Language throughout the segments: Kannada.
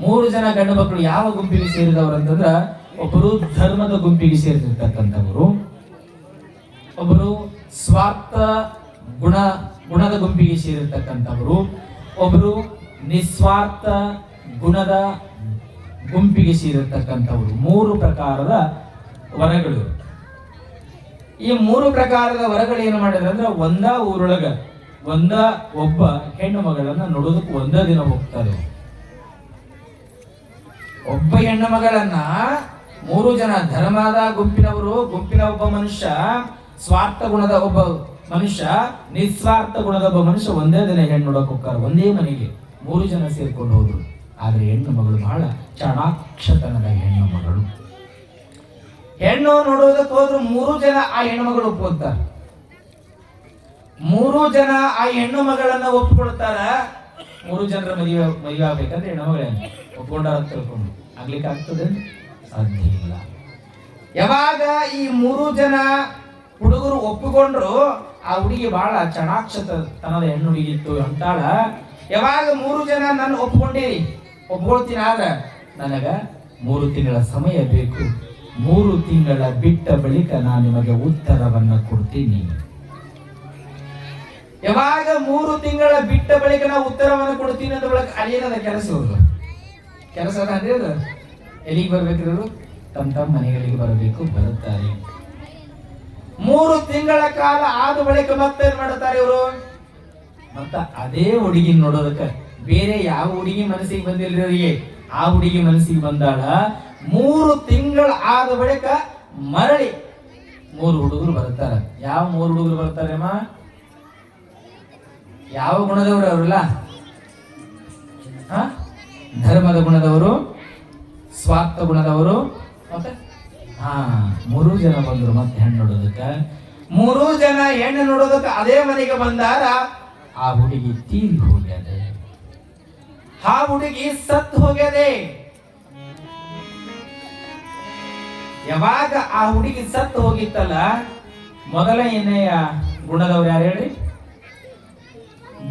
3 ಜನ ಗಂಡು ಮಕ್ಕಳು ಯಾವ ಗುಂಪಿಗೆ ಸೇರಿದವರು ಅಂತಂದ್ರ, ಒಬ್ಬರು ಧರ್ಮದ ಗುಂಪಿಗೆ ಸೇರಿರ್ತಕ್ಕಂಥವರು, ಒಬ್ಬರು ಸ್ವಾರ್ಥ ಗುಣದ ಗುಂಪಿಗೆ ಸೇರಿರ್ತಕ್ಕಂಥವರು, ಒಬ್ಬರು ನಿಸ್ವಾರ್ಥ ಗುಣದ ಗುಂಪಿಗೆ ಸೇರಿರ್ತಕ್ಕಂಥವರು. 3 ಪ್ರಕಾರದ ವರಗಳು. ಈ 3 ಪ್ರಕಾರದ ವರಗಳು ಏನು ಮಾಡಿದ್ರೆ ಅಂದ್ರೆ, ಒಂದ ಊರೊಳಗ ಒಬ್ಬ ಹೆಣ್ಣು ಮಗಳನ್ನ ನೋಡೋದಕ್ಕೆ ಒಂದೇ ದಿನ ಹೋಗ್ತಾರೆ. ಒಬ್ಬ ಹೆಣ್ಣು ಮಗಳನ್ನ 3 ಜನ ಧರ್ಮದ ಗುಂಪಿನ ಒಬ್ಬ ಮನುಷ್ಯ, ಸ್ವಾರ್ಥ ಗುಣದ ಒಬ್ಬ ಮನುಷ್ಯ, ನಿಸ್ವಾರ್ಥ ಗುಣದ ಒಬ್ಬ ಮನುಷ್ಯ ಒಂದೇ ದಿನ ಹೆಣ್ಣು ನೋಡಕ್ ಹೋಗ್ತಾರೆ. ಒಂದೇ ಮನೆಗೆ 3 ಜನ ಸೇರ್ಕೊಂಡು ಹೋದ್ರು. ಆದ್ರೆ ಹೆಣ್ಣು ಮಗಳು ಬಹಳ ಚಾಣಾಕ್ಷತನದ ಹೆಣ್ಣು ಮಗಳು. ಹೆಣ್ಣು ನೋಡೋದಕ್ಕೆ ಹೋದ್ರು 3 ಜನ ಆ ಹೆಣ್ಣು ಮಗಳು ಒಪ್ಕೊಳ್ತಾರೆ. 3 ಜನ ಆ ಹೆಣ್ಣು ಮಗಳನ್ನ ಒಪ್ಕೊಳ್ತಾರ. 3 ಜನರ ಮದುವೆ ಆಗ್ಬೇಕಂದ್ರೆ ಹೆಣ್ಣು ಮಗಳೇನು ಒಪ್ಕೊಂಡ ತಿಳ್ಕೊಂಡು ಆಗ್ಲಿಕ್ಕೆ ಆಗ್ತದೆ? ಸಾಧ್ಯ ಇಲ್ಲ. ಯಾವಾಗ ಈ 3 ಜನ ಹುಡುಗರು ಒಪ್ಪಿಕೊಂಡ್ರು, ಆ ಹುಡುಗಿ ಬಹಳ ಚಾಣಾಕ್ಷತನದ ಹೆಣ್ಣು ಹುಡುಗಿತ್ತು ಅಂತಾಳ. ಯಾವಾಗ 3 ಜನ ನನ್ನ ಒಪ್ಕೊಳ್ತೀನಿ, ಆದ್ರೆ ನನಗ 3 ತಿಂಗಳ ಸಮಯ ಬೇಕು. 3 ತಿಂಗಳ ಬಿಟ್ಟ ಬಳಿಕ ನಾನು ನಿಮಗೆ ಉತ್ತರವನ್ನ ಕೊಡ್ತೀನಿ. ಯಾವಾಗ 3 ತಿಂಗಳ ಬಿಟ್ಟ ಬಳಿಕ ನಾವು ಉತ್ತರವನ್ನು ಕೊಡ್ತೀನಿ ಅಂತ ಬಳಿಕ ಅದೇನದ ಕೆಲಸ ಅದ ಅಂದ್ರೆ ಅದು ಎಲ್ಲಿಗೆ ಬರ್ಬೇಕಿರೋರು ತಮ್ಮ ಮನೆಗಳಿಗೆ ಬರಬೇಕು. ಬರುತ್ತಾರೆ. 3 ತಿಂಗಳ ಕಾಲ ಆದ ಬಳಿಕ ಮತ್ತೇನ್ ಮಾಡುತ್ತಾರೆ ಇವರು? ಮತ್ತ ಅದೇ ಹುಡುಗಿ ನೋಡೋದಕ್ಕೆ ಬೇರೆ ಯಾವ ಹುಡುಗಿ ಮನಸ್ಸಿಗೆ ಬಂದಿಲ್ಲ ಅವರಿಗೆ, ಆ ಹುಡುಗಿ ಮನಸ್ಸಿಗೆ ಬಂದಾಳ. 3 ತಿಂಗಳ ಆದ ಬಳಿಕ ಮರಳಿ 3 ಹುಡುಗರು ಬರ್ತಾರ. ಯಾವ 3 ಹುಡುಗರು ಬರ್ತಾರೆ ಅಮ್ಮ? ಯಾವ ಗುಣದವರು ಅವರಲ್ಲ? ಧರ್ಮದ ಗುಣದವರು, ಸ್ವಾರ್ಥ ಗುಣದವರು, ಮತ್ತೆ 3 ಜನ ಬಂದ್ರು ಮತ್ತೆ ಹೆಣ್ಣು ನೋಡೋದಕ್ಕೆ. 3 ಜನ ಹೆಣ್ಣು ನೋಡೋದಕ್ಕೆ ಅದೇ ಮನೆಗೆ ಬಂದಾರ. ಆ ಹುಡುಗಿ ತೀರಿ ಹೋಗ್ಯದೆ, ಆ ಹುಡುಗಿ ಸತ್ತು ಹೋಗ್ಯದೆ. ಯಾವಾಗ ಆ ಹುಡುಗಿ ಸತ್ತು ಹೋಗಿತ್ತಲ್ಲ, ಮೊದಲನೆಯ ಗುಣದವ್ರು ಯಾರು ಹೇಳ್ರಿ?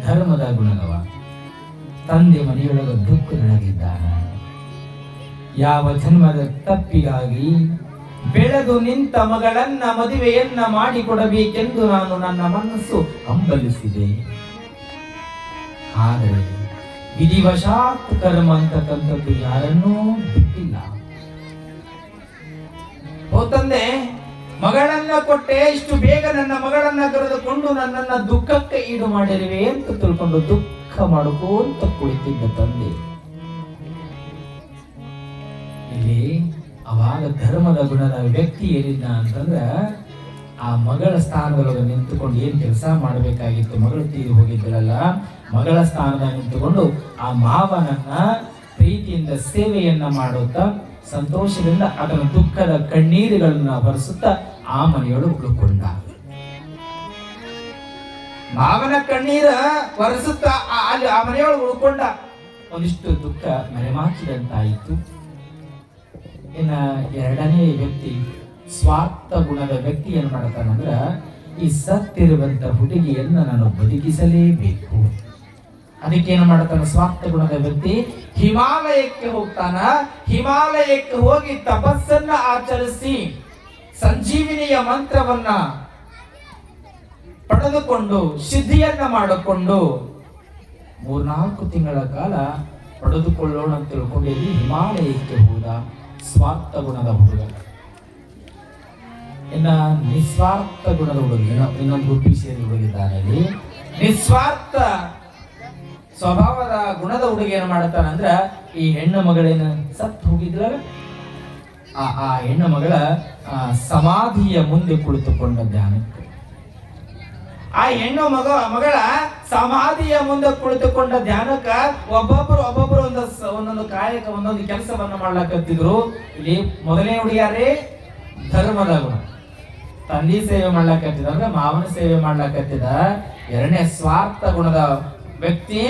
ಧರ್ಮದ ಗುಣದವ. ತಂದೆ ಮನೆಯೊಳಗ ದುಃಖದೊಳಗಿದ್ದಾನ. ಯಾವ ಜನ್ಮದ ತಪ್ಪಿಗಾಗಿ ಬೆಳೆದು ನಿಂತ ಮಗಳನ್ನ ಮದುವೆಯನ್ನ ಮಾಡಿಕೊಡಬೇಕೆಂದು ನಾನು ನನ್ನ ಮನಸ್ಸು ಹಂಬಲಿಸಿದೆ. ಆದರೆ ವಿಧಿವಶಾತ್ ಕರ್ಮ ಅಂತಕ್ಕಂಥದ್ದು ಯಾರನ್ನೂ ಬಿಟ್ಟಿಲ್ಲ. ಓ ತಂದೆ, ಮಗಳನ್ನ ಕೊಟ್ಟೆ, ಇಷ್ಟು ಬೇಗ ನನ್ನ ಮಗಳನ್ನ ಕರೆದುಕೊಂಡು ನನ್ನನ್ನ ದುಃಖಕ್ಕೆ ಈಡು ಮಾಡಿರುವೆ ಅಂತ ತಿಳ್ಕೊಂಡು ದುಃಖ ಮಾಡ್ಕೋಂತ ಕುಳಿತಿದ್ದ ತಂದೆ. ಇಲ್ಲಿ ಅವಾಗ ಧರ್ಮದ ಗುಣದ ವ್ಯಕ್ತಿ ಏನಿದ್ದ ಅಂತಂದ್ರ, ಆ ಮಗಳ ಸ್ಥಾನದೊಳಗೆ ನಿಂತುಕೊಂಡು ಏನ್ ಕೆಲಸ ಮಾಡಬೇಕಾಗಿತ್ತು, ಮಗಳು ತೀರಿ ಹೋಗಿದ್ರಲ್ಲ, ಮಗಳ ಸ್ಥಾನದಾಗ ನಿಂತುಕೊಂಡು ಆ ಮಾವನನ್ನ ಪ್ರೀತಿಯಿಂದ ಸೇವೆಯನ್ನ ಮಾಡುತ್ತಾ ಸಂತೋಷದಿಂದ ಅದರ ದುಃಖದ ಕಣ್ಣೀರುಗಳನ್ನ ಹೊರಿಸುತ್ತಾ ಆ ಮನೆಯೊಳಗೆ ಉಳ್ಕೊಂಡ. ಮಾವನ ಕಣ್ಣೀರ ಹೊರಿಸುತ್ತಾ ಅಲ್ಲಿ ಆ ಮನೆಯೊಳಗೆ ಉಳ್ಕೊಂಡ. ಒಂದಿಷ್ಟು ದುಃಖ ಮರೆಮಾಚಿದಂತಾಯಿತು. ಇನ್ನ ಎರಡನೇ ವ್ಯಕ್ತಿ, ಸ್ವಾರ್ಥ ಗುಣದ ವ್ಯಕ್ತಿ ಏನ್ ಮಾಡ್ತಾನಂದ್ರ, ಈ ಸತ್ತಿರುವಂತ ಹುಡುಗಿಯನ್ನ ನಾನು ಬದುಕಿಸಲೇಬೇಕು. ಅದಕ್ಕೇನು ಮಾಡ್ತಾನ ಸ್ವಾರ್ಥ ಗುಣದ ವ್ಯಕ್ತಿ? ಹಿಮಾಲಯಕ್ಕೆ ಹೋಗ್ತಾನ. ಹಿಮಾಲಯಕ್ಕೆ ಹೋಗಿ ತಪಸ್ಸನ್ನ ಆಚರಿಸಿ ಸಂಜೀವಿನಿಯ ಮಂತ್ರವನ್ನ ಪಡೆದುಕೊಂಡು ಸಿದ್ಧಿಯನ್ನ ಮಾಡಿಕೊಂಡು 3-4 ತಿಂಗಳ ಕಾಲ ಪಡೆದುಕೊಳ್ಳೋಣ ಅಂತ ತಿಳ್ಕೊಂಡು ಹಿಮಾಲಯಕ್ಕೆ ಹೋದ ಸ್ವಾರ್ಥ ಗುಣದ ಹುಡುಗ. ಇನ್ನ ನಿಸ್ವಾರ್ಥ ಗುಣದ ಹುಡುಗಿ ಇನ್ನೊಂದು ಗುಂಪಿಗೆ ಸೇರಿ ಹುಡುಗಿದ್ದಾನೆ. ನಿಸ್ವಾರ್ಥ ಸ್ವಭಾವದ ಗುಣದ ಹುಡುಗಿ ಏನು ಮಾಡ್ತಾನಂದ್ರ, ಈ ಹೆಣ್ಣು ಮಗಳೇನ ಸತ್ತು ಹೋಗಿದ್ಲ, ಆ ಹೆಣ್ಣು ಮಗಳ ಸಮಾಧಿಯ ಮುಂದೆ ಕುಳಿತುಕೊಂಡ ಧ್ಯಾನಕ್ಕೆ. ಆ ಹೆಣ್ಣು ಮಗಳ ಸಮಾಧಿಯ ಮುಂದೆ ಕುಳಿತುಕೊಂಡ ಧ್ಯಾನಕ್ಕ ಒಬ್ಬೊಬ್ಬರು ಒಂದೊಂದು ಕಾಯಕ ಒಂದೊಂದು ಕೆಲಸವನ್ನ ಮಾಡ್ಲಾಕತ್ತಿದ್ರು. ಇಲ್ಲಿ ಮೊದಲನೇ ಹುಡುಗಿಯಾರೇ ಧರ್ಮದ ಗುಣ, ತಂದೆ ಸೇವೆ ಮಾಡ್ಲಾಕತ್ತಿದ ಅಂದ್ರೆ ಮಾವನ ಸೇವೆ ಮಾಡ್ಲಾಕತ್ತಿದ. ಎರಡನೇ ಸ್ವಾರ್ಥ ಗುಣದ ವ್ಯಕ್ತಿ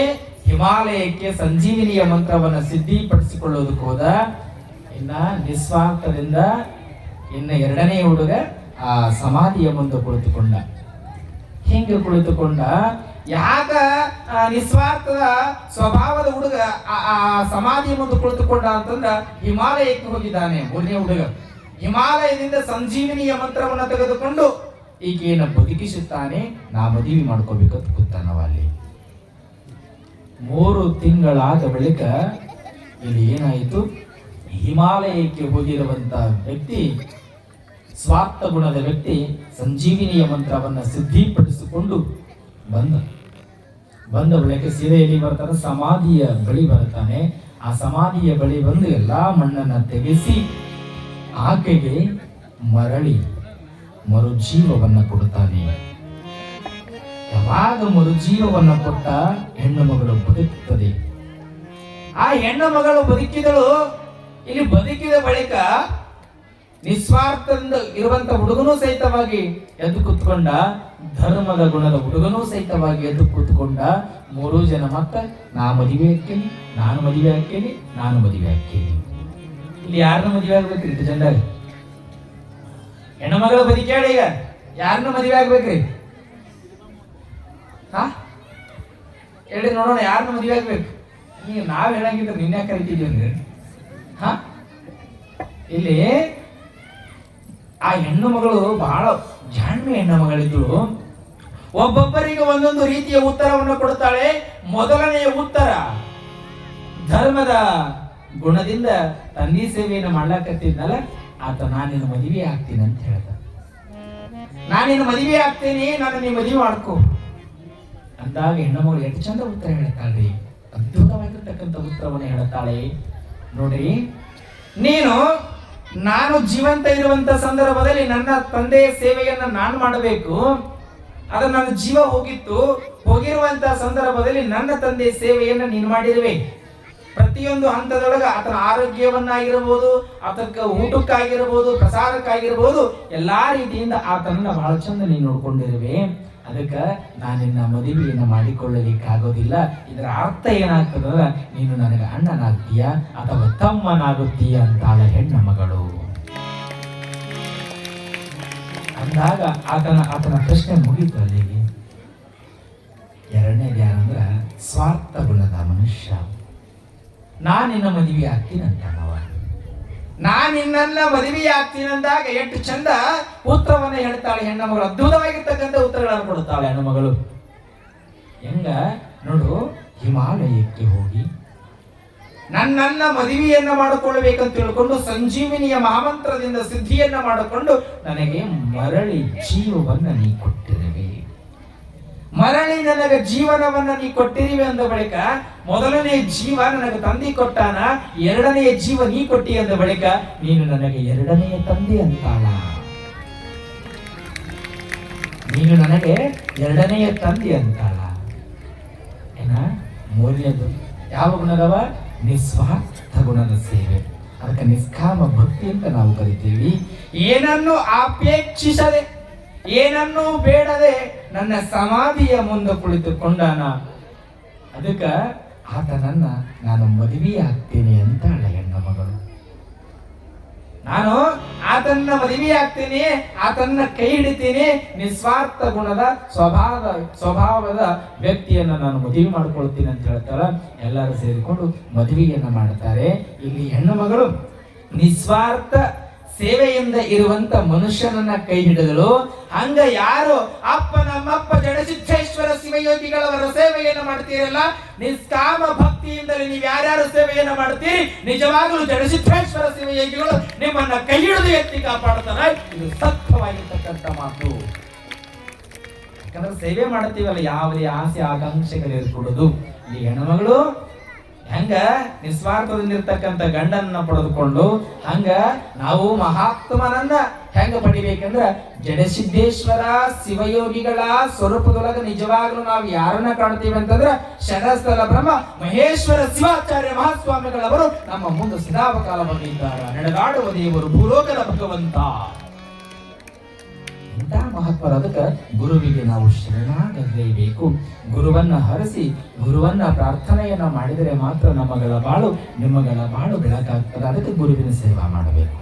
ಹಿಮಾಲಯಕ್ಕೆ ಸಂಜೀವಿನಿಯ ಮಂತ್ರವನ್ನ ಸಿದ್ಧಿಪಡಿಸಿಕೊಳ್ಳೋದಕ್ಕೆ ಹೋದ. ಇನ್ನ ನಿಸ್ವಾರ್ಥದಿಂದ ಇನ್ನು ಎರಡನೇ ಹುಡುಗ ಆ ಸಮಾಧಿಯ ಮುಂದೆ ಕುಳಿತುಕೊಂಡ. ಹಿಂಗೆ ಕುಳಿತುಕೊಂಡ ಯಾಕ ನಿಸ್ವಾರ್ಥದ ಸ್ವಭಾವದ ಹುಡುಗ ಆ ಸಮಾಧಿ ಮುಂದೆ ಕುಳಿತುಕೊಂಡ ಅಂತಂದ್ರ ಹಿಮಾಲಯಕ್ಕೆ ಹೋಗಿದ್ದಾನೆ. ಮೂರನೇ ಹುಡುಗ ಹಿಮಾಲಯದಿಂದ ಸಂಜೀವಿನಿಯ ಮಂತ್ರವನ್ನ ತೆಗೆದುಕೊಂಡು ಈಕೆಯನ್ನು ಬದುಕಿಸುತ್ತಾನೆ. ನಾ ಮದುವೆ ಮಾಡ್ಕೋಬೇಕಂತ ಕೂತಾನವ ಅಲ್ಲಿ. 3 ತಿಂಗಳಾದ ಬಳಿಕ ಇಲ್ಲಿ ಏನಾಯಿತು, ಹಿಮಾಲಯಕ್ಕೆ ಹೋಗಿರುವಂತ ವ್ಯಕ್ತಿ, ಸ್ವಾರ್ಥ ಗುಣದ ವ್ಯಕ್ತಿ, ಸಂಜೀವಿನಿಯ ಮಂತ್ರವನ್ನ ಸಿದ್ಧಿಪಡಿಸಿಕೊಂಡು ಬಂದ ಬಳಿಕ ಸೀರೆ ಎಲ್ಲಿ ಬರ್ತಾನೆ, ಸಮಾಧಿಯ ಬಳಿ ಬರ್ತಾನೆ. ಆ ಸಮಾಧಿಯ ಬಳಿ ಬಂದು ಎಲ್ಲಾ ಮಣ್ಣನ್ನ ತೆಗೆಸಿ ಆಕೆಗೆ ಮರುಜೀವವನ್ನ ಕೊಡುತ್ತಾನೆ. ಯಾವಾಗ ಮರುಜೀವವನ್ನ ಕೊಟ್ಟ ಹೆಣ್ಣು ಮಗಳು ಬದುಕುತ್ತದೆ. ಆ ಹೆಣ್ಣು ಮಗಳು ಬದುಕಿದಳು. ಇಲ್ಲಿ ಬದುಕಿದ ಬಳಿಕ ನಿಸ್ವಾರ್ಥದಿಂದ ಇರುವಂತ ಹುಡುಗನೂ ಸಹಿತವಾಗಿ ಎದ್ದು ಕೂತ್ಕೊಂಡ, ಧರ್ಮದ ಗುಣದ ಹುಡುಗನೂ ಸಹಿತವಾಗಿ ಎದ್ದು ಕೂತ್ಕೊಂಡ. 3 ಜನ ಮತ್ತ ನಾ ಮದುವೆ ಹಾಕೇನಿ, ನಾನು ಮದುವೆ ಹಾಕೇನಿ, ನಾನು ಮದುವೆ ಹಾಕೇನಿ. ಇಲ್ಲಿ ಯಾರನ್ನ ಮದುವೆ ಆಗ್ಬೇಕ್ರಿ? 2 ಜನದಾಗ ಹೆಣ್ಣು ಮಗಳ ಬದುಕೇಳ. ಈಗ ಯಾರನ್ನ ಮದುವೆ ಆಗ್ಬೇಕ್ರಿ? ಹೇಳಿ ನೋಡೋಣ, ಯಾರನ್ನ ಮದುವೆ ಆಗ್ಬೇಕು? ಈಗ ನಾವ್ ಹೇಳಂಗಿದ್ರೆ ನಿನ್ನೆ ಕರಿತಿದ್ವಿ ಅಂದ್ರೆ ಇಲ್ಲಿ ಆ ಹೆಣ್ಣು ಮಗಳು ಬಹಳ ಜಾಣ್ಮೆ ಹೆಣ್ಣು ಮಗಳಿದ್ರು. ಒಬ್ಬೊಬ್ಬರಿಗೆ ಒಂದೊಂದು ರೀತಿಯ ಉತ್ತರವನ್ನು ಕೊಡ್ತಾಳೆ. ಮೊದಲನೆಯ ಉತ್ತರ, ಧರ್ಮದ ಗುಣದಿಂದ ತಂದೆ ಸೇವೆಯನ್ನು ಮಾಡ್ಲಾಕತ್ತಿದ್ನಲ್ಲ ಆತ, ನಾನಿನ್ನ ಮದುವೆ ಆಗ್ತೀನಿ ಅಂತ ಹೇಳ್ದ. ನಾನಿನ್ನ ಮದುವೆ ಆಗ್ತೀನಿ, ನಾನು ನೀ ಮದುವೆ ಮಾಡ್ಕೊ ಅಂದಾಗ ಹೆಣ್ಣು ಮಗಳು ಎಷ್ಟು ಚಂದ ಉತ್ತರ ಹೇಳ್ತಾಳ್ರಿ. ಅದ್ಭುತವಾಗಿರ್ತಕ್ಕಂಥ ಉತ್ತರವನ್ನು ಹೇಳ್ತಾಳೆ. ನೋಡ್ರಿ, ನಾನು ಜೀವಂತ ಇರುವಂತ ಸಂದರ್ಭದಲ್ಲಿ ನನ್ನ ತಂದೆಯ ಸೇವೆಯನ್ನ ನಾನು ಮಾಡಬೇಕು. ಅದು ನನ್ನ ಜೀವ ಹೋಗಿರುವಂತಹ ಸಂದರ್ಭದಲ್ಲಿ ನನ್ನ ತಂದೆಯ ಸೇವೆಯನ್ನ ನೀನು ಮಾಡಿರುವೆ. ಪ್ರತಿಯೊಂದು ಹಂತದೊಳಗ ಆತನ ಆರೋಗ್ಯವನ್ನಾಗಿರಬಹುದು, ಆತನ ಊಟಕ್ಕಾಗಿರಬಹುದು, ಪ್ರಸಾರಕ್ಕಾಗಿರಬಹುದು, ಎಲ್ಲಾ ರೀತಿಯಿಂದ ಆತನನ್ನ ಬಹಳ ಚಂದ ನೀನು ನೋಡ್ಕೊಂಡಿರುವೆ. ಅದಕ್ಕೆ ನಾನಿನ್ನ ಮದುವೆಯನ್ನು ಮಾಡಿಕೊಳ್ಳಲಿಕ್ಕಾಗೋದಿಲ್ಲ. ಇದರ ಅರ್ಥ ಏನಾಗ್ತದ, ನೀನು ನನಗೆ ಅಣ್ಣನಾಗ್ತೀಯ ಅಥವಾ ತಮ್ಮನಾಗುತ್ತೀಯ ಅಂತಾಳ ಹೆಣ್ಣು ಮಗಳು. ಅಂದಾಗ ಆತನ ಪ್ರಶ್ನೆ ಮುಗೀತು ಅಲ್ಲಿಗೆ. ಎರಡನೇದು ಯಾರಂದ್ರ ಸ್ವಾರ್ಥ ಗುಣದ ಮನುಷ್ಯ. ನಾನಿನ್ನ ಮದುವೆ ಆಗ್ತೀನಿ ಅಂತಾನವ. ನಾನಿನ್ನ ಮದುವೆ ಆಗ್ತೀನಿ ಅಂದಾಗ ಎಷ್ಟು ಚಂದ ಉತ್ತರವನ್ನ ಹೇಳ್ತಾಳೆ ಹೆಣ್ಣು ಮಗಳು. ಅದ್ಭುತವಾಗಿರ್ತಕ್ಕಂಥ ಉತ್ತರಗಳನ್ನು ಕೊಡುತ್ತಾಳೆ ಹೆಣ್ಣು ಮಗಳು. ಹೆಂಗ ನೋಡು, ಹಿಮಾಲಯಕ್ಕೆ ಹೋಗಿ ನನ್ನನ್ನ ಮದುವೆಯನ್ನ ಮಾಡಿಕೊಳ್ಳಬೇಕಂತ ತಿಳ್ಕೊಂಡು ಸಂಜೀವಿನಿಯ ಮಹಾಮಂತ್ರದಿಂದ ಸಿದ್ಧಿಯನ್ನ ಮಾಡಿಕೊಂಡು ನನಗೆ ಮರಳಿ ಜೀವವನ್ನ ನೀ ಕೊಟ್ಟಿರುವೆ. ಮರಳಿ ನನಗೆ ಜೀವನವನ್ನ ನೀ ಕೊಟ್ಟಿರುವೆ ಅಂದ ಬಳಿಕ ಮೊದಲನೇ ಜೀವ ನನಗೆ ತಂದೆ ಕೊಟ್ಟಾನ, ಎರಡನೆಯ ಜೀವ ನೀ ಕೊಟ್ಟಿ ಅಂದ ಬಳಿಕ ನೀನು ನನಗೆ ಎರಡನೆಯ ತಂದೆ ಅಂತಾಳ. ನೀನು ನನಗೆ ಎರಡನೆಯ ತಂದೆ ಅಂತಾಳ. ಏನ ಮೂರನೇದು ಯಾವ ಗುಣದವ? ನಿಸ್ವಾರ್ಥ ಗುಣದ ಸೇವೆ. ಅದಕ್ಕೆ ನಿಷ್ಕಾಮ ಭಕ್ತಿ ಅಂತ ನಾವು ಕರಿತೀವಿ. ಏನನ್ನು ಅಪೇಕ್ಷಿಸದೆ, ಏನನ್ನು ಬೇಡದೆ ನನ್ನ ಸಮಾಧಿಯ ಮುಂದೆ ಕುಳಿತುಕೊಂಡಾನ. ಅದಕ್ಕೆ ಆತನನ್ನ ನಾನು ಮದುವೆ ಆಗ್ತೇನೆ ಅಂತಾಳ ಹೆಣ್ಣು ಮಗಳು. ನಾನು ಆತನ್ನ ಮದುವೆ ಆಗ್ತೀನಿ, ಆತನ್ನ ಕೈ ಹಿಡಿತೀನಿ, ನಿಸ್ವಾರ್ಥ ಗುಣದ ಸ್ವಭಾವದ ವ್ಯಕ್ತಿಯನ್ನ ನಾನು ಮದುವೆ ಮಾಡ್ಕೊಳ್ತೀನಿ ಅಂತ ಹೇಳ್ತಾರ. ಎಲ್ಲರೂ ಸೇರಿಕೊಂಡು ಮದುವೆಯನ್ನ ಮಾಡ್ತಾರೆ. ಇಲ್ಲಿ ಹೆಣ್ಣು ಮಗಳು ನಿಸ್ವಾರ್ಥ ಸೇವೆಯಿಂದ ಇರುವಂತ ಮನುಷ್ಯನನ್ನ ಕೈ ಹಿಡಿದಳು. ಹಂಗ ಯಾರು ಅಪ್ಪ ನಮ್ಮಪ್ಪ ಜಡಸಿದ್ದೇಶ್ವರ ಶಿವಯೋಗಿಗಳವರ ಸೇವೆಯನ್ನು ಮಾಡ್ತೀರಲ್ಲ, ನಿಷ್ಕಾಮ ಭಕ್ತಿಯಿಂದಲೇ ನೀವು ಯಾರ್ಯಾರು ಸೇವೆಯನ್ನು ಮಾಡ್ತೀರಿ, ನಿಜವಾಗಲೂ ಜಡಸಿದ್ದೇಶ್ವರ ಶಿವಯೋಗಿಗಳು ನಿಮ್ಮನ್ನ ಕೈ ಹಿಡಿದು ಎತ್ತಿ ಕಾಪಾಡ್ತಾರೆ. ಇದು ಸತ್ಯವಾಗಿರ್ತಕ್ಕಂಥ ಮಾತು. ಯಾಕಂದ್ರೆ ಸೇವೆ ಮಾಡ್ತೀವಲ್ಲ, ಯಾವುದೇ ಆಸೆ ಆಕಾಂಕ್ಷೆಗಳಿರ್ಕೊಡುದು. ಈ ಹೆಣ್ಣುಮಗಳು ಹೆಂಗ ನಿಸ್ವಾರ್ಥದಿಂದಿರ್ತಕ್ಕಂಥ ಗಂಡನ್ನ ಪಡೆದುಕೊಂಡು ಹಂಗ ನಾವು ಮಹಾತ್ಮನನ್ನ ಹೆಂಗ ಪಡಿಬೇಕಂದ್ರ ಜಡಸಿದ್ದೇಶ್ವರ ಶಿವಯೋಗಿಗಳ ಸ್ವರೂಪದೊಳಗ ನಿಜವಾಗ್ಲೂ ನಾವು ಯಾರನ್ನ ಕಾಣ್ತೀವಿ ಅಂತಂದ್ರ ಶರಸ್ಥಲ ಬ್ರಹ್ಮ ಮಹೇಶ್ವರ ಶಿವಾಚಾರ್ಯ ಮಹಾಸ್ವಾಮಿಗಳವರು ನಮ್ಮ ಮುಂದೆ ಸದಾವಕಾಲ ಬಂದಿದ್ದಾರೆ. ನಡೆದಾಡುವ ದೇವರು ಭೂಲೋಕದ ಭಗವಂತ. ಇಂಥ ಮಹತ್ವರ ಅದಕ್ಕೆ ಗುರುವಿಗೆ ನಾವು ಶರಣಾಗಲೇಬೇಕು. ಗುರುವನ್ನ ಹರಸಿ ಗುರುವನ್ನ ಪ್ರಾರ್ಥನೆಯನ್ನ ಮಾಡಿದರೆ ಮಾತ್ರ ನಿಮ್ಮಗಳ ಬಾಳು ಬೆಳಕಾಗ್ತದೆ. ಅದಕ್ಕೆ ಗುರುವಿನ ಸೇವಾ ಮಾಡಬೇಕು.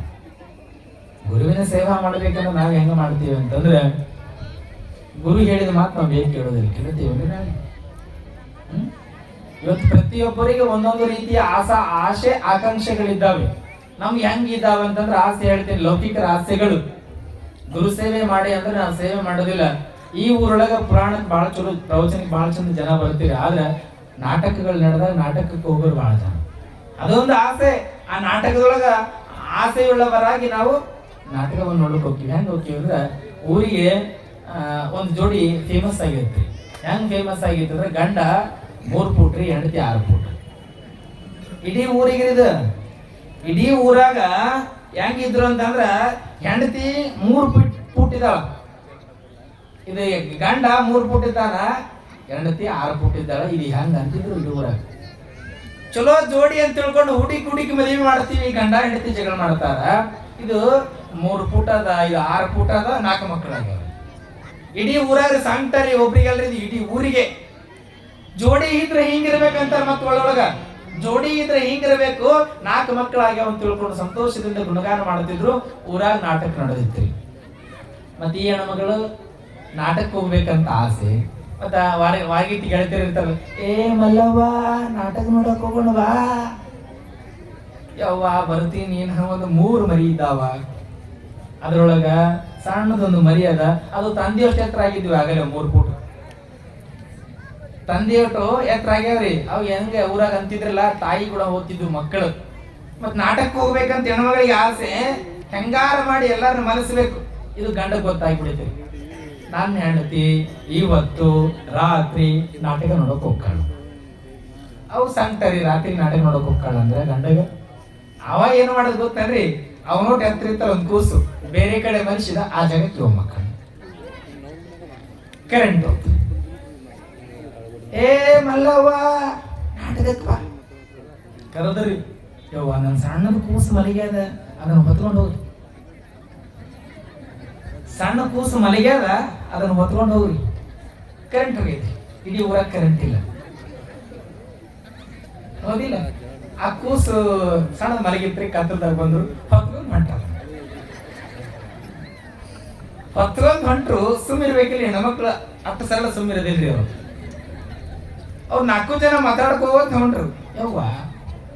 ಗುರುವಿನ ಸೇವಾ ಮಾಡಬೇಕಂದ್ರೆ ನಾವು ಹೆಂಗ ಮಾಡ್ತೀವಿ ಅಂತಂದ್ರೆ ಗುರು ಹೇಳಿದ ಮಾತು ನಾವು ಬೇಗ ಕೇಳೋದಿಲ್ಲ, ಕೇಳ್ತೀವಿ ನಾಳೆ. ಇವತ್ತು ಪ್ರತಿಯೊಬ್ಬರಿಗೆ ಒಂದೊಂದು ರೀತಿಯ ಆಸೆ ಆಕಾಂಕ್ಷೆಗಳಿದ್ದಾವೆ. ನಮ್ಗೆ ಹೆಂಗಿದ್ದಾವೆ ಅಂತಂದ್ರೆ ಆಸೆ ಹೇಳ್ತೀನಿ, ಲೌಕಿಕರ ಆಸೆಗಳು. ಗುರು ಸೇವೆ ಮಾಡಿ ಅಂದ್ರೆ ನಾವು ಸೇವೆ ಮಾಡೋದಿಲ್ಲ. ಈ ಊರೊಳಗ ಪುರಾಣಕ್ಕೆ ಬಹಳ ಚಲೋ, ಪ್ರವಚನಕ್ಕೆ ಬಹಳ ಚಂದ ಜನ ಬರ್ತೀರಿ, ಆದ್ರೆ ನಾಟಕಗಳು ನಡೆದಾಗ ನಾಟಕಕ್ಕೆ ಹೋಗೋರು ಬಹಳ ಜನ. ಅದೊಂದು ಆಸೆ. ಆ ನಾಟಕದೊಳಗ ಆಸೆಯುಳ್ಳವರಾಗಿ ನಾವು ನಾಟಕವನ್ನು ನೋಡಕ್ ಹೋಗ್ತೀವಿ. ಹೆಂಗ್ ಹೋಗ್ತೀವಿ ಅಂದ್ರೆ ಊರಿಗೆ ಒಂದು ಜೋಡಿ ಫೇಮಸ್ ಆಗಿರ್ತಿ. ಹೆಂಗ್ ಫೇಮಸ್ ಆಗಿತ್ತು ಅಂದ್ರೆ ಗಂಡ 3 ಫೂಟ್ ರೀ, ಹೆಂಡತಿ 6 ಫೂಟ್. ಇಡೀ ಊರಿಗೆ ಇದು, ಇಡೀ ಊರಾಗ ಹೆಂಗಿದ್ರು ಅಂತಂದ್ರ ಹೆಂಡತಿ 3 ಫೂಟ್ ಇದ್ದಾಳ, ಇದು ಗಂಡ 3 ಫೂಟ್ ಇದ್ದಾನ, ಹೆಂಡತಿ 6 ಫೂಟ್ ಇದ್ದಾಳ. ಇದು ಹೆಂಗ ಅಂತಿದ್ರು ಇಡೀ ಊರಾಗ. ಚಲೋ ಜೋಡಿ ಅಂತ ತಿಳ್ಕೊಂಡು ಹುಡುಕಿ ಮದುವೆ ಮಾಡ್ತೀವಿ, ಗಂಡ ಹೆಂಡತಿ ಜಗಳ ಮಾಡ್ತಾರ. ಇದು 3 ಫೂಟ್ ಅದ, ಇದು 6 ಫೂಟ್ ಅದ, 4 ಮಕ್ಕಳಾಗ್ಯಾವ. ಇಡೀ ಊರಾಗ ಸಾಂಗ್ತಾರಿ ಒಬ್ರಿಗಲ್ರಿ, ಇದು ಇಡೀ ಊರಿಗೆ. ಜೋಡಿ ಇದ್ರೆ ಹಿಂಗಿರ್ಬೇಕಂತಾರ ಮತ್ತ ಒಳಗ, ಜೋಡಿ ಇದ್ರೆ ಹಿಂಗಿರ್ಬೇಕು, 4 ಮಕ್ಕಳಾಗ್ಯಾವ ಅಂತ ತಿಳ್ಕೊಂಡು ಸಂತೋಷದಿಂದ ಗುಣಗಾನ ಮಾಡ್ತಿದ್ರು. ಊರಾಗ ನಾಟಕ ನಡೆದಿತ್ರಿ. ಮತ್ತೆ ಈ ಹೆಣ್ಮಗಳು ನಾಟಕಕ್ಕೆ ಹೋಗ್ಬೇಕಂತ ಆಸೆ. ಮತ್ತ ವಾಗೀಟಿ ಗೆಳತಿಯರ್ ಏ ಮಲ್ಲವ್ವ ನಾಟಕ ನೋಡಕ್ ಹೋಗೋಣವಾ? ಯವ್ವ ಬರ್ತೀನಿ. ಒಂದು 3 ಮರಿ ಇದ್ದಾವ, ಅದ್ರೊಳಗ ಸಣ್ಣದೊಂದು ಮರಿ ಅದ, ಅದು ತಂದೆಯಷ್ಟು ಎತ್ತರ ಆಗಿದ್ವಿ. ಆಗಲೇ 3 ಫೂಟ್ ತಂದೆಯಷ್ಟು ಎತ್ತರ ಆಗ್ಯಾವ್ರಿ. ಅವ್ ಹೆಂಗ ಊರಾಗ ಅಂತಿದ್ರಲ್ಲ, ತಾಯಿ ಕೂಡ ಓದ್ತಿದ್ವು ಮಕ್ಕಳು. ಮತ್ ನಾಟಕಕ್ಕೆ ಹೋಗ್ಬೇಕಂತ ಹೆಣ್ಮಗಳಿಗೆ ಆಸೆ. ಹೆಂಗಾರ ಮಾಡಿ ಎಲ್ಲಾರು ಮನಸ್ಬೇಕು. ಇದು ಗಂಡ ಗೊತ್ತಾಗ್ಬಿಡೈತಿ, ನನ್ನ ಹೆಂಡತಿ ಇವತ್ತು ರಾತ್ರಿ ನಾಟಕ ನೋಡಕ್ ಹೋಗ್ಕಾಳ. ಅವು ಸಂಗ್ತಾರಿ ರಾತ್ರಿ ನಾಟಕ ನೋಡಕ್ ಹೋಗ್ಕಾಳ ಅಂದ್ರೆ ಗಂಡಗ ಅವ ಏನು ಮಾಡೋದು ಗೊತ್ತನ್ರಿ? ಅವನೋಟ್ ಎತ್ತರ ಇರ್ತಾರ ಒಂದು ಕೂಸು, ಬೇರೆ ಕಡೆ ಮನುಷ್ಯದ ಆ ಜಾಗಕ್ಕೆ ಹೋಗ್ ಮಕ್ಕಳು. ಕರೆಂಟ್ ಏ ಮಲ್ಲವ್ವ ನಾಟಕಕ್ಕೆ ಬಾ ಕರೆದ್ರಿ. ಯವ್ವ ನನ್ನ ಸಣ್ಣದ ಕೂಸು ಮಲಗ್ಯಾದ, ಅದನ್ನ ಹೊತ್ಕೊಂಡು ಹೋಗ್ರಿ. ಸಣ್ಣ ಕೂಸು ಮಲಗ್ಯಾದ, ಅದನ್ನ ಹೊತ್ಕೊಂಡು ಹೋಗ್ರಿ. ಕರೆಂಟ್ ಹೋಗೈತಿ, ಇಡೀ ಊರಾಗ ಕರೆಂಟ್ ಇಲ್ಲ, ಹೌದಿಲ್ಲ? ಆ ಕೂಸು ಸಣ್ಣದ ಮಲಗಿತ್ರಿ, ಕತ್ತಲ್ದಾಗ ಬಂದ್ರು, ಹೊತ್ಕೊಂಡು ಹೊಂಟಾರ. ಹೊತ್ಕೊಂಡು ಹೊಂಟ್ರು. ಸುಮ್ಮಿರ್ಬೇಕಿಲ್ಲ ಹೆಣ್ಮಕ್ಳು, ಅಷ್ಟು ಸರಳ ಸುಮ್ಮಿರೋದಿಲ್ರಿ ಅವ್ರು. 4 ಜನ ಮಾತಾಡ್ಕೋತ ಹೊಂಟ್ರು. ಯವ್ವ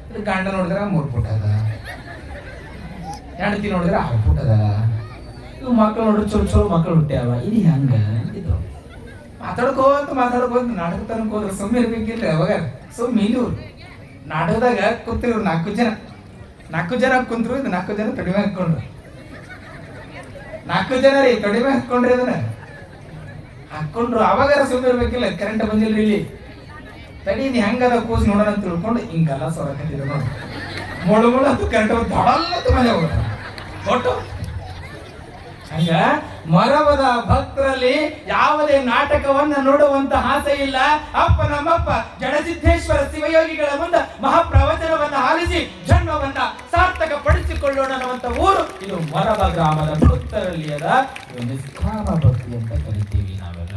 ಇದು ಗಂಡ ನೋಡಿದ್ರ 3 ಫೂಟ್ ಅದ, ಹೆಂಡತಿ ನೋಡಿದ್ರ 6 ಫೂಟ್ ಅದ, ಇವು ಮಕ್ಕಳು ನೋಡ್ರಿ ಚಲೋ ಮಕ್ಕಳು ಹುಟ್ಟ್ಯಾವ. ಇದು ಹೆಂಗ ಅಂತಿದ್ರು. ಮಾತಾಡ್ಕೋತ ನಾಟಕ ತನಕ ಹೋದ್ರು. ಸುಮ್ಮನೆ ಇರ್ಬೇಕಿಲ್ರಿ ಅವಾಗ. ಸುಮ್ಮನೆ ಇಲ್ಲೂ ನಾಟಕದಾಗ ಕೂತಿರು 4 ಜನ ಕುಂತ್ರು. ಇದು 4 ಜನ ತೊಡಿಮೆ ಹಾಕೊಂಡ್ರು. 4 ಜನ ರೀ ತೊಡಿಮೆ ಹಾಕೊಂಡ್ರಿ, ಅದನ್ನ ಹಾಕೊಂಡ್ರು. ಅವಾಗಾರ ಸುಮ್ಮನೆ ಇರ್ಬೇಕಿಲ್ಲ, ಕರೆಂಟ್ ಬಂದಿಲ್ರಿ ಇಲ್ಲಿ. ತಡಿ ಇದು ಹೆಂಗದ ಕೂಸ್ ನೋಡೋಣ ಅಂತ ತಿಳ್ಕೊಂಡು ಹಿಂಗೆಲ್ಲ ಸೊರಕತ್ತಿದ್ರು ನೋಡಿ. ಮೊಳು ಅಂತೂ ಕರೆಂಟ್ ದೊಡಲ್ಲತ್ತು ಮನೆ ಹೋಗ ಕೊಟ್ಟು ಹಂಗ ಮರವದ ಭಕ್ತರಲ್ಲಿ ಯಾವುದೇ ನಾಟಕವನ್ನ ನೋಡುವಂತ ಆಸೆ ಇಲ್ಲ. ಅಪ್ಪ ನಮ್ಮಪ್ಪ ಜಡಸಿದ್ದೇಶ್ವರ ಶಿವಯೋಗಿಗಳ ಮುಂದೆ ಮಹಾಪ್ರವಚನವನ್ನ ಆಲಿಸಿ ಜನ್ಮವನ್ನ ಸಾರ್ಥಕ ಪಡಿಸಿಕೊಳ್ಳೋಣ ಅನ್ನುವಂತ ಊರು ಇದು ಮರವ ಗ್ರಾಮದ ಭಕ್ತರಲ್ಲಿ ಅದ. ನಿಷ್ಕಾಮ ಭಕ್ತಿ ಅಂತ ಕರಿತೀವಿ ನಾವೆಲ್ಲ.